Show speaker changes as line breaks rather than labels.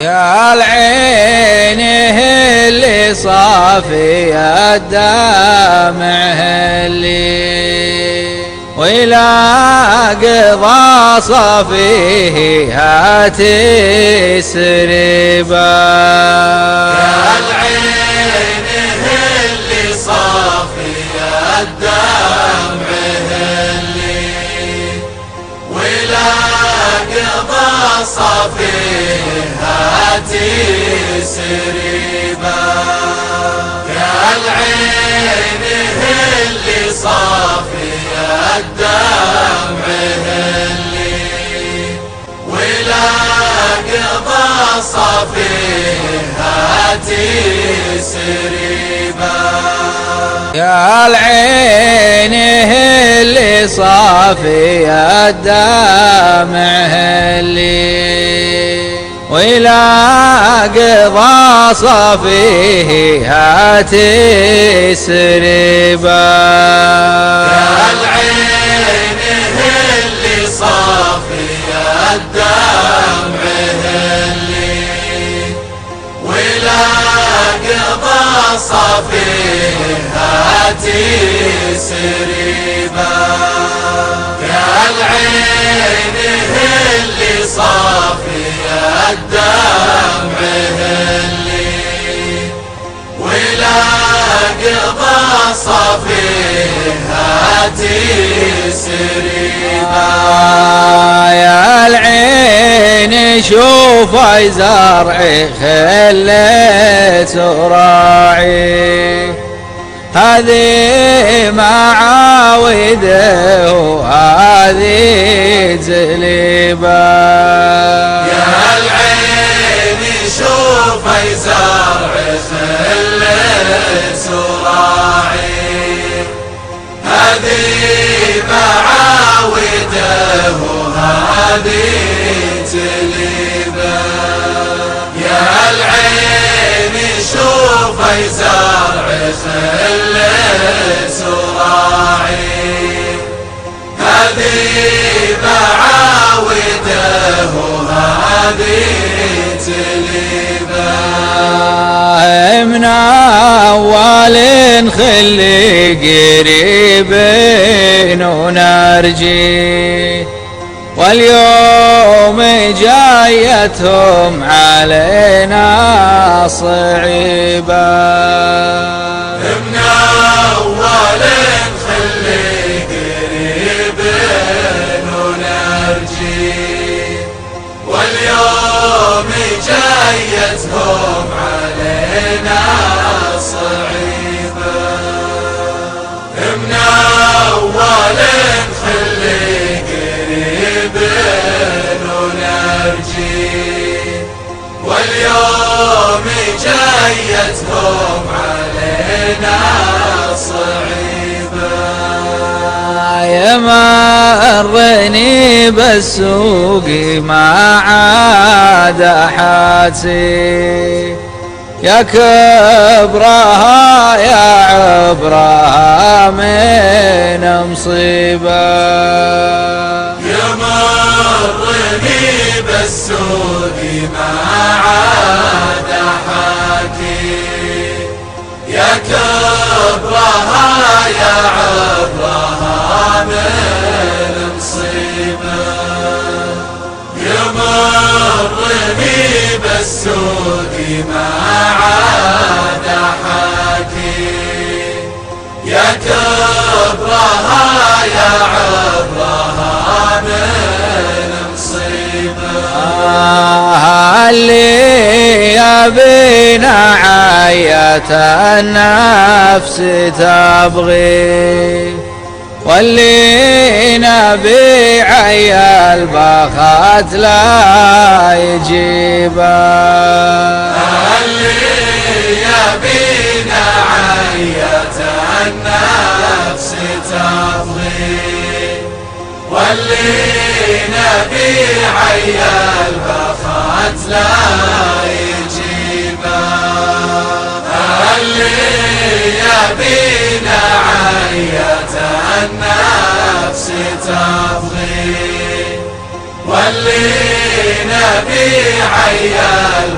يا العين اللي صافي الدمع اللي وإلى قضى صافيها تسربا.
يا العين اللي صافي الدمع اللي وإلى قضى صافيها تسربا. يا العين اللي صافي الدمع اللي ولا قضى صافيها تسربا.
يا العين اللي صافي الدمع اللي وإلى قضى صافيها تسربا.
يا العين اللي صافي الدمع اللي ولا قضى صافيها تسربا. يا العين اللي صافي الدمع اللي ولا قضى صافيها تسربا.
يا العين شوفي زرعي خليت راعي هذه معاوده وهذه زليبه.
يا العين شوفي زرعي خليت راعي هذه معاوده وهذه زليبه. يا العين شوفي زرعي خليت راعي هذه معاوده وهذه تليبه.
من أول خلي قريبين ونرجي واليوم جايتهم علينا صعيبة.
من أول خلي قريبين ونرجي واليوم جايتهم علينا صعيبة. من أول خلي قريبين ونرجي واليوم جايتهم علينا صعيبة.
يمرني بالسوق ما عاد حاتي يا كبرها يا عبرها من مصيبة.
يمرني بالسوق ما عاد حاتي يا كبرها يا عبرها من مصيبة. يمرني بالسوق ما عاد حاكي يا كبرها يا عبرها من مصيبة.
اللي يبينا عية النفس تبغي واللي نبي عيا البخت لا يجيبه.
اللي يبينا عية النفس تبغي واللي نبي عيا البخت لا يجيبه. اللي يبينا عية النفس تبغي واللي نبي عيال